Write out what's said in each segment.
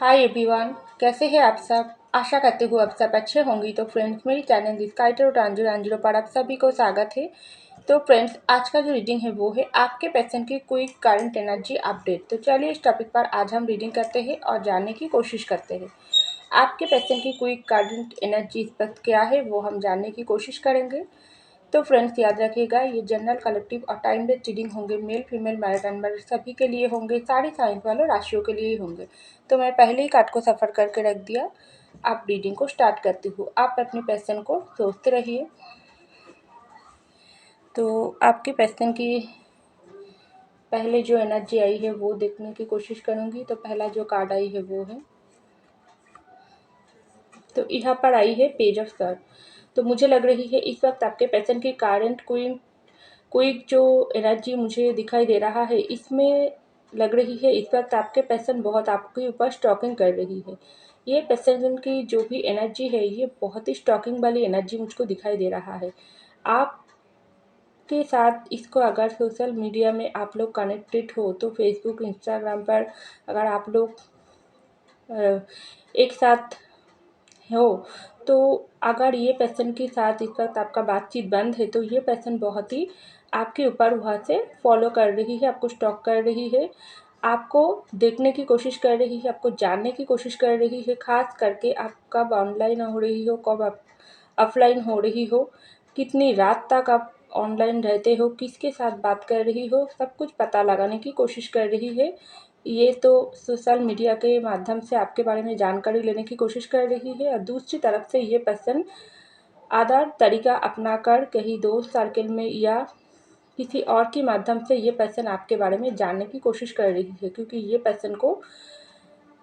Hi everyone, कैसे हैं आप सब। आशा करती हूँ आप सब अच्छे होंगे। तो फ्रेंड्स, मेरी चैनल डिस्काइटर टांजो पर आप सभी को स्वागत है। तो फ्रेंड्स, आज का जो रीडिंग है वो है आपके पैशन की क्विक करंट एनर्जी अपडेट। तो चलिए इस टॉपिक पर आज हम रीडिंग करते हैं और जानने की कोशिश करते हैं। आपके पैशन की क्विक करंट एनर्जी इस वक्त क्या है वो हम जानने की कोशिश करेंगे। तो फ्रेंड्स, याद रखिएगा, ये जनरल, कलेक्टिव और टाइम बेस्ड रीडिंग होंगे। मेल फीमेल मैरिड अनमैरिड सभी के लिए होंगे। सारे साइंस वालों राशियों के लिए ही होंगे। तो मैं पहले ही कार्ड को सफ़र करके रख दिया। आप रीडिंग को स्टार्ट करती हूँ। आप अपने पैशन को सोचते रहिए। तो आपके पैशन की पहले जो एनर्जी आई है वो देखने की कोशिश करूँगी। तो पहला जो कार्ड आई है वो है, तो यहाँ पर आई है पेज ऑफ सर। तो मुझे लग रही है इस वक्त आपके पैशन की करंट कोई जो एनर्जी मुझे दिखाई दे रहा है, इसमें लग रही है इस वक्त आपके पैशन बहुत आपके ऊपर स्टॉकिंग कर रही है। ये पैशन की जो भी एनर्जी है ये बहुत ही स्टॉकिंग वाली एनर्जी मुझको दिखाई दे रहा है। आपके साथ इसको अगर सोशल मीडिया में आप लोग कनेक्टेड हो तो फेसबुक, इंस्टाग्राम पर अगर आप लोग एक साथ हो, तो अगर ये पर्सन के साथ इस वक्त आपका बातचीत बंद है तो ये पर्सन बहुत ही आपके ऊपर वहाँ से फॉलो कर रही है, आपको स्टॉक कर रही है, आपको देखने की कोशिश कर रही है, आपको जानने की कोशिश कर रही है। खास करके आप कब ऑनलाइन हो रही हो, कब आप ऑफलाइन हो रही हो, कितनी रात तक आप ऑनलाइन रहते हो, किसके साथ बात कर रही हो, सब कुछ पता लगाने की कोशिश कर रही है। ये तो सोशल मीडिया के माध्यम से आपके बारे में जानकारी लेने की कोशिश कर रही है। और दूसरी तरफ से ये पर्सन आधार तरीका अपनाकर कहीं दोस्त सर्कल में या किसी और के माध्यम से ये पर्सन आपके बारे में जानने की कोशिश कर रही है, क्योंकि ये पर्सन को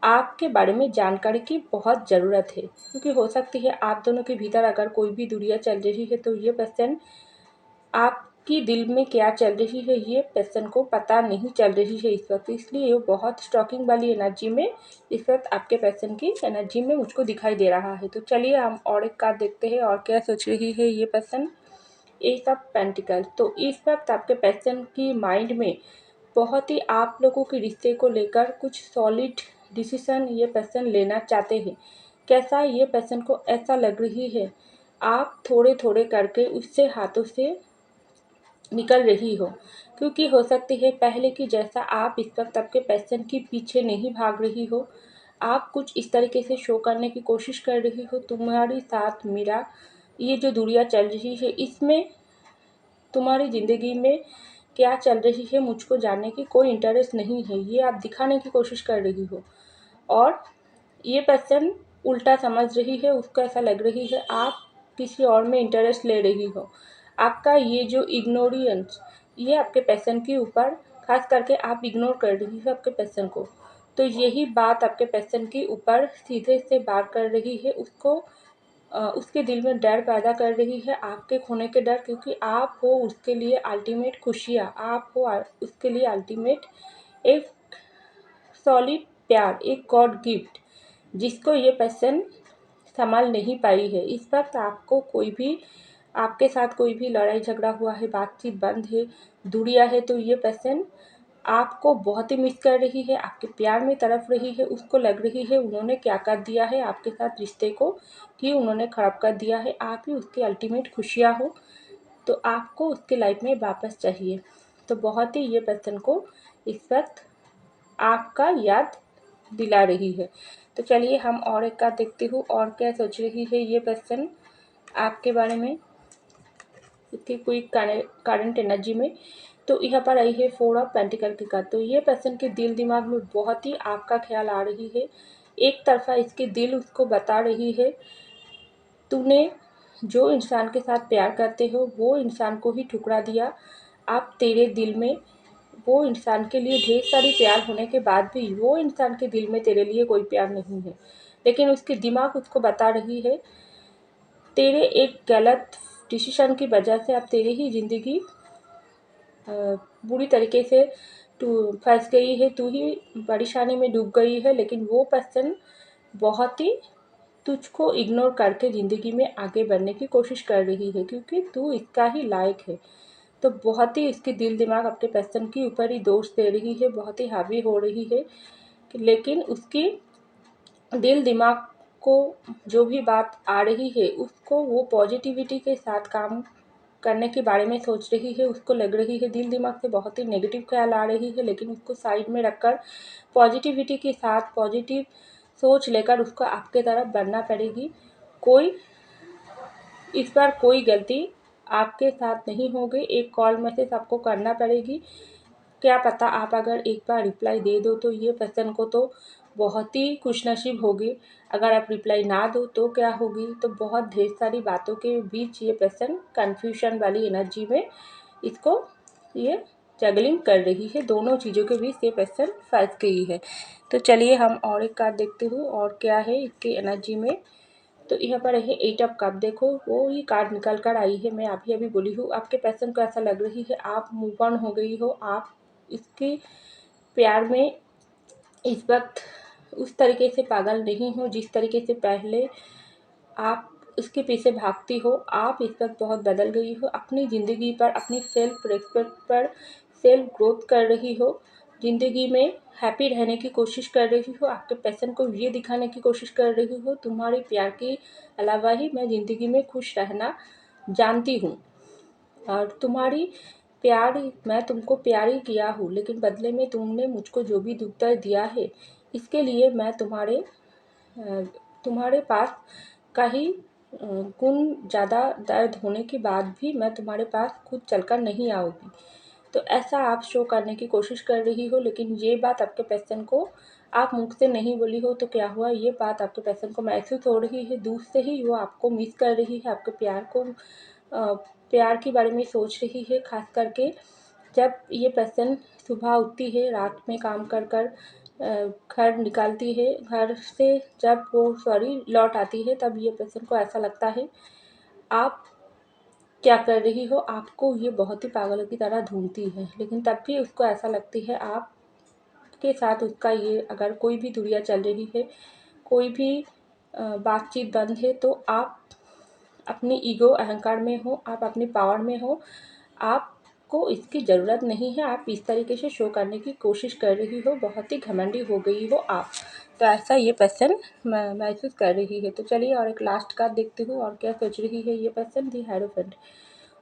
आपके बारे में जानकारी की बहुत ज़रूरत है। क्योंकि हो सकती है आप दोनों के भीतर अगर कोई भी दूरियां चल रही है तो ये पर्सन आपकी दिल में क्या चल रही है ये पर्सन को पता नहीं चल रही है इस वक्त। इसलिए वो बहुत स्टॉकिंग वाली एनर्जी में इस वक्त आपके पर्सन की एनर्जी में मुझको दिखाई दे रहा है। तो चलिए हम और एक कार्ड देखते हैं और क्या सोच रही है ये पर्सन। S of pentacle. तो इस वक्त आपके पर्सन की माइंड में बहुत ही आप लोगों के रिश्ते को लेकर कुछ सॉलिड डिसीजन ये पर्सन लेना चाहते हैं। कैसा ये पर्सन को ऐसा लग रही है आप थोड़े थोड़े करके उससे हाथों से निकल रही हो, क्योंकि हो सकती है पहले की जैसा आप इस वक्त आपके पैशन के पीछे नहीं भाग रही हो। आप कुछ इस तरीके से शो करने की कोशिश कर रही हो, तुम्हारे साथ मेरा ये जो दूरियां चल रही है इसमें तुम्हारी ज़िंदगी में क्या चल रही है मुझको जानने की कोई इंटरेस्ट नहीं है, ये आप दिखाने की कोशिश कर रही हो। और ये पर्सन उल्टा समझ रही है, उसको ऐसा लग रही है आप किसी और में इंटरेस्ट ले रही हो। आपका ये जो इग्नोरेंस, ये आपके पैशन के ऊपर खास करके आप इग्नोर कर रही हो आपके पैशन को। तो यही बात आपके पैशन के ऊपर सीधे से बात कर रही है, उसके दिल में डर पैदा कर रही है, आपके खोने के डर। क्योंकि आप हो उसके लिए अल्टीमेट खुशियाँ, आप हो उसके लिए अल्टीमेट एक सॉलिड प्यार, एक गॉड गिफ्ट, जिसको ये पर्सन संभाल नहीं पाई है। इस वक्त आपको कोई भी आपके साथ कोई भी लड़ाई झगड़ा हुआ है, बातचीत बंद है, दूरियां है, तो ये पर्सन आपको बहुत ही मिस कर रही है, आपके प्यार में तड़प रही है। उसको लग रही है उन्होंने क्या कर दिया है आपके साथ रिश्ते को कि उन्होंने खराब कर दिया है। आप ही उसकी अल्टीमेट खुशियाँ हो, तो आपको उसके लाइफ में वापस चाहिए। तो बहुत ही ये पर्सन को इस वक्त आपका याद दिला रही है। तो चलिए हम और एक का देखते हूँ और क्या सोच रही है ये पर्सन आपके बारे में, इसकी कोई करंट एनर्जी में। तो यहाँ पर आई है फोर ऑफ पेंटिकल की कार्ड। तो ये पर्सन के दिल दिमाग में बहुत ही आपका ख्याल आ रही है। एक तरफा इसके दिल उसको बता रही है तूने जो इंसान के साथ प्यार करते हो वो इंसान को ही ठुकरा दिया। अब तेरे दिल में वो इंसान के लिए ढेर सारी प्यार होने के बाद भी वो इंसान के दिल में तेरे लिए कोई प्यार नहीं है। लेकिन उसके दिमाग उसको बता रही है तेरे एक गलत डिसीजन की वजह से अब तेरी ही ज़िंदगी बुरी तरीके से तू फंस गई है, तू ही परेशानी में डूब गई है। लेकिन वो पर्सन बहुत ही तुझको इग्नोर करके ज़िंदगी में आगे बढ़ने की कोशिश कर रही है, क्योंकि तू इसका ही लायक है। तो बहुत ही इसकी दिल दिमाग अपने पर्सन के ऊपर ही दोष दे रही है, बहुत ही हावी हो रही है। लेकिन उसकी दिल दिमाग को जो भी बात आ रही है उसको वो पॉजिटिविटी के साथ काम करने के बारे में सोच रही है। उसको लग रही है दिल दिमाग से बहुत ही नेगेटिव ख्याल आ रही है, लेकिन उसको साइड में रखकर पॉजिटिविटी के साथ पॉजिटिव सोच लेकर उसको आपके तरफ बढ़ना पड़ेगी। कोई इस बार कोई गलती आपके साथ नहीं होगी। एक कॉल मैसेज आपको करना पड़ेगी। क्या पता आप अगर एक बार रिप्लाई दे दो तो ये पर्सन को तो बहुत ही खुशनसीब होगी। अगर आप रिप्लाई ना दो तो क्या होगी, तो बहुत ढेर सारी बातों के बीच ये पर्सन कन्फ्यूजन वाली एनर्जी में इसको ये जगलिंग कर रही है। दोनों चीज़ों के बीच ये पर्सन फंस गई है। तो चलिए हम और एक कार्ड देखते हूँ और क्या है इसकी एनर्जी में। तो यहाँ पर है 8 ऑफ कप। देखो वो ये कार्ड निकल कर आई है। मैं अभी अभी बोली हूँ आपके पर्सन को ऐसा लग रही है आप मूव ऑन हो गई हो। आप इसके प्यार में इस वक्त उस तरीके से पागल नहीं हो जिस तरीके से पहले आप उसके पीछे भागती हो। आप इस वक्त बहुत बदल गई हो। अपनी ज़िंदगी पर, अपनी सेल्फ रिस्पेक्ट पर, सेल्फ ग्रोथ कर रही हो। ज़िंदगी में हैप्पी रहने की कोशिश कर रही हो। आपके पैशन को ये दिखाने की कोशिश कर रही हो तुम्हारे प्यार के अलावा ही मैं ज़िंदगी में खुश रहना जानती हूँ। और तुम्हारी प्यार, मैं तुमको प्यार ही किया हूँ, लेकिन बदले में तुमने मुझको जो भी दुख दर्द दिया है इसके लिए मैं तुम्हारे पास का ही गुण ज़्यादा दर्द होने के बाद भी मैं तुम्हारे पास खुद चलकर नहीं आऊँगी। तो ऐसा आप शो करने की कोशिश कर रही हो, लेकिन ये बात आपके पर्सन को आप मुख से नहीं बोली हो। तो क्या हुआ, ये बात आपके पर्सन को महसूस हो रही है। दूर से ही वो आपको मिस कर रही है, आपके प्यार के बारे में सोच रही है। खास करके जब ये पर्सन सुबह उठती है, रात में काम कर कर घर निकालती है, घर से जब वो लौट आती है, तब ये पर्सन को ऐसा लगता है आप क्या कर रही हो। आपको ये बहुत ही पागलों की तरह ढूंढती है, लेकिन तब भी उसको ऐसा लगती है आपके साथ उसका ये अगर कोई भी दूरियां चल रही है, कोई भी बातचीत बंद है, तो आप अपनी ईगो अहंकार में हो, आप अपनी पावर में हो। आपको इसकी ज़रूरत नहीं है। आप इस तरीके से शो करने की कोशिश कर रही हो, बहुत ही घमंडी हो गई हो आप। तो ऐसा ये पर्सन महसूस कर रही है। तो चलिए और एक लास्ट कार्ड देखती हूँ और क्या सोच रही है ये पर्सन। दी हायरोफेंट।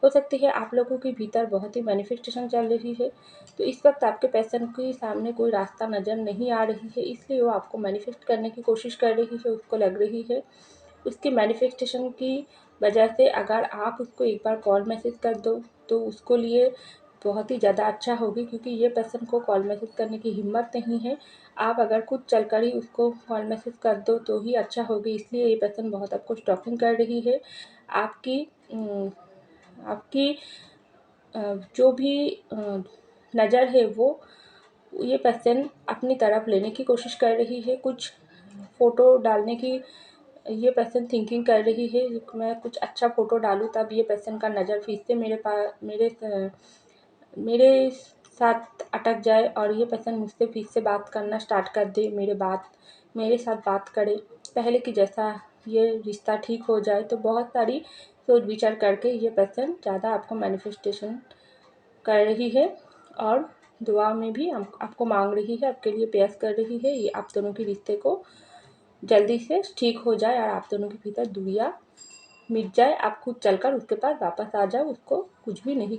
हो सकती है आप लोगों के भीतर बहुत ही मैनिफेस्टेशन चल रही है। तो इस वक्त आपके पर्सन के सामने कोई रास्ता नज़र नहीं आ रही है, इसलिए वो आपको मैनिफेस्ट करने की कोशिश कर रही है। उसको लग रही है उसके मैनिफेस्टेशन की वजह से अगर आप उसको एक बार कॉल मैसेज कर दो तो उसको लिए बहुत ही ज़्यादा अच्छा होगी, क्योंकि ये पर्सन को कॉल मैसेज करने की हिम्मत नहीं है। आप अगर खुद चलकर ही उसको कॉल मैसेज कर दो तो ही अच्छा होगी, इसलिए ये पर्सन बहुत आपको स्टॉकिंग कर रही है। आपकी आपकी जो भी नज़र है वो ये पर्सन अपनी तरफ लेने की कोशिश कर रही है। कुछ फ़ोटो डालने की ये पर्सन थिंकिंग कर रही है, मैं कुछ अच्छा फ़ोटो डालूँ तब ये पर्सन का नज़र फिर से मेरे साथ अटक जाए और ये पर्सन मुझसे फिर से बात करना स्टार्ट कर दे, मेरे साथ बात करे, पहले की जैसा ये रिश्ता ठीक हो जाए। तो बहुत सारी सोच विचार करके ये पर्सन ज़्यादा आपको मैनिफेस्टेशन कर रही है और दुआ में भी आपको मांग रही है, आपके लिए प्रेयर्स कर रही है। ये आप दोनों के रिश्ते को जल्दी से ठीक हो जाए और आप दोनों के भीतर दूरियां मिट जाए। आप खुद चलकर उसके पास वापस आ जाओ, उसको कुछ भी नहीं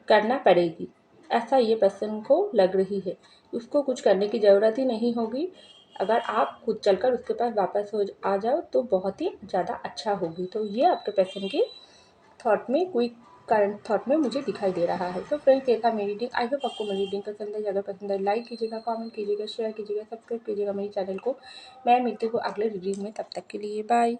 करना पड़ेगी, ऐसा ये पर्सन को लग रही है। उसको कुछ करने की ज़रूरत ही नहीं होगी। अगर आप खुद चलकर उसके पास वापस आ जाओ तो बहुत ही ज़्यादा अच्छा होगी। तो ये आपके पर्सन की थॉट में, कोई करंट थॉट में मुझे दिखाई दे रहा है। तो फ्रेंड्स, ये था मेरी रीडिंग। आई होप आपको मेरी रीडिंग पसंद है। अगर पसंद है लाइक कीजिएगा, कमेंट कीजिएगा, शेयर कीजिएगा, सब्सक्राइब कीजिएगा मेरे चैनल को। मैं मिलती हूँ अगले रीडिंग में, तब तक के लिए बाय।